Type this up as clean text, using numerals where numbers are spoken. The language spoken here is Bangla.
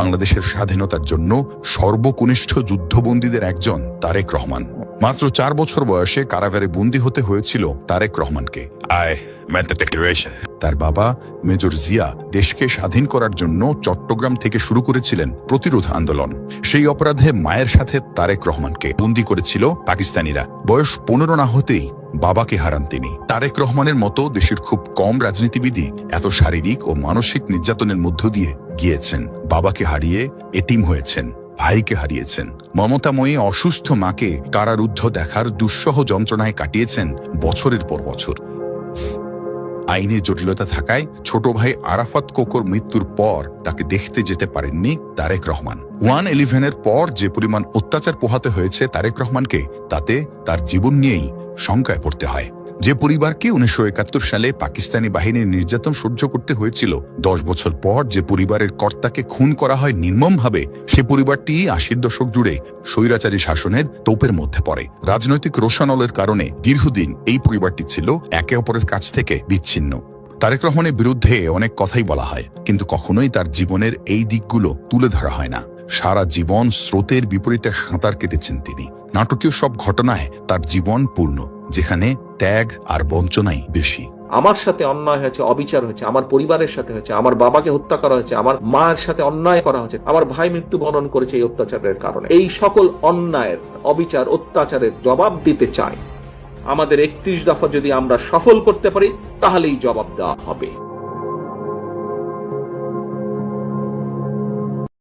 বাংলাদেশের স্বাধীনতার জন্য সর্বকনিষ্ঠ যুদ্ধবন্দীদের একজন তারেক রহমান। মাত্র 4 বছর বয়সে কারাগারে বন্দী হতে হয়েছিল তারেক রহমানকে। তার বাবা মেজর জিয়া দেশকে স্বাধীন করার জন্য চট্টগ্রাম থেকে শুরু করেছিলেন প্রতিরোধ আন্দোলন। সেই অপরাধে মায়ের সাথে তারেক রহমানকে বন্দী করেছিল পাকিস্তানিরা। বয়স 15 না হতেই বাবাকে হারান তিনি। তারেক রহমানের মতো দেশের খুব কম রাজনীতিবিদই এত শারীরিক ও মানসিক নির্যাতনের মধ্য দিয়ে গিয়েছেন। বাবাকে হারিয়ে এতিম হয়েছেন, ভাইকে হারিয়েছেন, মমতাময়ী অসুস্থ মাকে কারারুদ্ধ দেখার দুঃসহ যন্ত্রণায় কাটিয়েছেন বছরের পর বছর। আইনে জটিলতা থাকায় ছোট ভাই আরাফাত কোকোর মৃত্যুর পর তাকে দেখতে যেতে পারেননি তারেক রহমান। 1/11-এর পর যে পরিমাণ অত্যাচার পোহাতে হয়েছে তারেক রহমানকে, তাতে তার জীবন নিয়েই শঙ্কায় পড়তে হয়। যে পরিবারকে 1971 সালে পাকিস্তানি বাহিনীর নির্যাতন সহ্য করতে হয়েছিল, 10 বছর পর যে পরিবারের কর্তাকে খুন করা হয় নির্মমভাবে, সে পরিবারটি 80-র দশক জুড়ে স্বৈরাচারী শাসনের তোপের মধ্যে পড়ে। রাজনৈতিক রোষানলের কারণে দীর্ঘদিন এই পরিবারটি ছিল একে অপরের কাছ থেকে বিচ্ছিন্ন। তারেক রহমানের বিরুদ্ধে অনেক কথাই বলা হয়, কিন্তু কখনোই তার জীবনের এই দিকগুলো তুলে ধরা হয় না। সারা জীবন স্রোতের বিপরীতে সাঁতার কেটেছেন তিনি। নাটকীয় সব ঘটনায় তার জীবন পূর্ণ, যেখানে ত্যাগ আর বঞ্চনাই বেশি। আমার সাথে অন্যায় হয়েছে, অবিচার হয়েছে, আমার পরিবারের সাথে হয়েছে, আমার বাবাকে হত্যা করা হয়েছে, আমার মায়ের সাথে অন্যায় করা হয়েছে, আমার ভাই মৃত্যুবরণ করেছে এই অত্যাচারের কারণে। এই সকল অন্যায়ের, অবিচার, অত্যাচারের জবাব দিতে চাই। আমাদের 31 দফা যদি আমরা সফল করতে পারি, তাহলেই জবাব দেওয়া হবে।